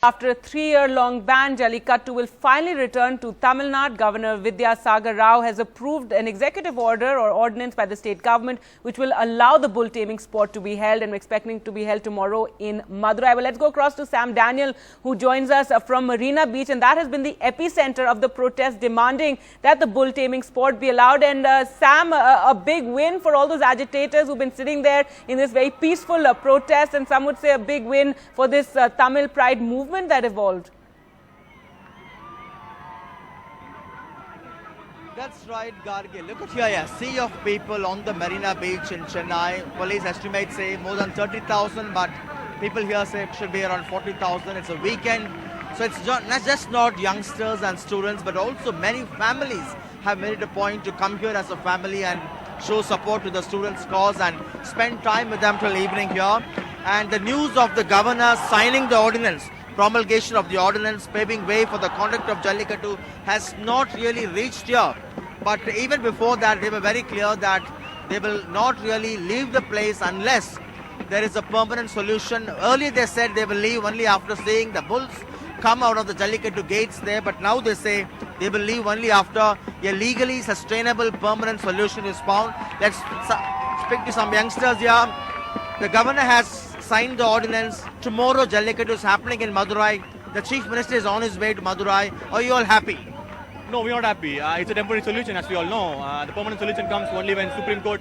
After a 3-year-long ban, Jallikattu will finally return to Tamil Nadu. Governor Vidyasagar Rao has approved an executive order or ordinance by the state government which will allow the bull-taming sport to be held, and we're expecting to be held tomorrow in Madurai. Well, let's go across to Sam Daniel, who joins us from Marina Beach, and that has been the epicenter of the protest demanding that the bull-taming sport be allowed. And Sam, a big win for all those agitators who've been sitting there in this very peaceful protest, and some would say a big win for this Tamil pride movement that evolved. That's right, Gargi. Look at here, a sea of people on the Marina Beach in Chennai. Police estimates say more than 30,000, but people here say it should be around 40,000. It's a weekend, so it's not just youngsters and students, but also many families have made it a point to come here as a family and show support to the students' cause and spend time with them till evening here. And the news of the governor signing the ordinance, promulgation of the ordinance paving way for the conduct of Jallikattu, has not really reached here. But even before that, they were very clear that they will not really leave the place unless there is a permanent solution. Earlier they said they will leave only after seeing the bulls come out of the Jallikattu gates there, but now they say they will leave only after a legally sustainable permanent solution is found. Let's speak to some youngsters here. The governor has signed the ordinance. Tomorrow Jallikattu is happening in Madurai. The Chief Minister is on his way to Madurai. Are you all happy? No, we're not happy. It's a temporary solution, as we all know. The permanent solution comes only when Supreme Court...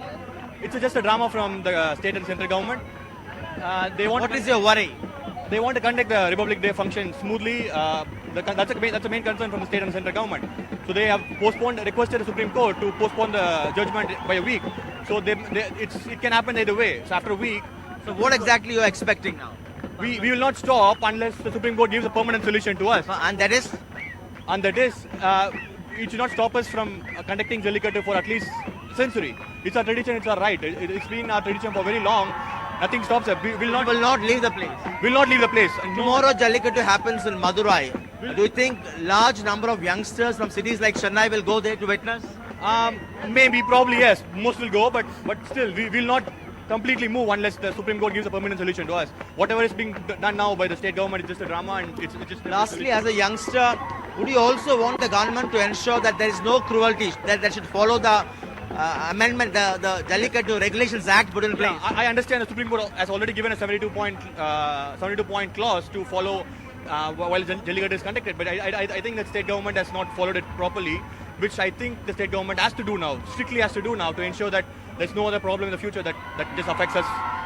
It's just a drama from the state and central government. What is your worry? They want to conduct the Republic Day function smoothly. That's the main concern from the state and central government. So they have requested the Supreme Court to postpone the judgment by a week. So it can happen either way. So after a week... So what exactly you are expecting now? We will not stop unless the Supreme Court gives a permanent solution to us. And that is? And that is, it should not stop us from conducting Jallikattu for at least a century. It's our tradition, it's our right. It's been our tradition for very long. Nothing stops us. We will not leave the place. We will not leave the place. Tomorrow Jallikattu happens in Madurai. Do you think large number of youngsters from cities like Chennai will go there to witness? Maybe, probably yes. Most will go, but still, we will not completely move unless the Supreme Court gives a permanent solution to us. Whatever is being done now by the state government is just a drama, and it's just... Lastly, as a youngster, would you also want the government to ensure that there is no cruelty, that they should follow the amendment, the Jallikattu Regulations Act put in place? Yeah, I understand the Supreme Court has already given a 72-point clause to follow while Jallikattu is conducted, but I think that state government has not followed it properly, which I think the state government has to do now, strictly has to do now, to ensure that there's no other problem in the future that this affects us.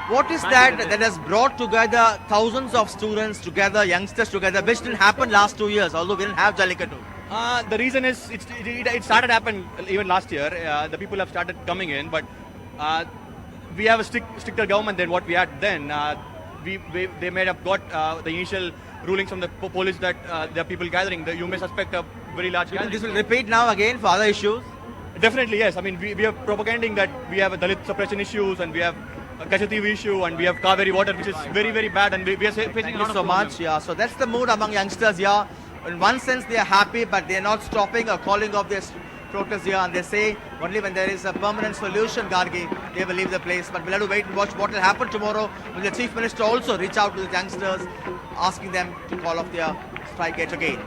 What is that has brought together thousands of students together, youngsters together, which didn't happen last 2 years, although we didn't have Jallikattu? The reason is it started happening even last year. The people have started coming in, but we have a stricter government than what we had then. They may have got the initial rulings from the police that there are people gathering. You may suspect a very large gathering. This will repeat now again for other issues? Definitely, yes. I mean, we are propaganding that we have a Dalit suppression issues, and we have a Kashativ issue, and we have Kaveri water, which is very, very bad, and we are facing Thank you so much. Yeah, so that's the mood among youngsters here. In one sense, they are happy, but they are not stopping or calling off this protest here, and they say only when there is a permanent solution, Gargi, they will leave the place. But we'll have to wait and watch what will happen tomorrow. Will the Chief Minister also reach out to the youngsters, asking them to call off their strike yet again?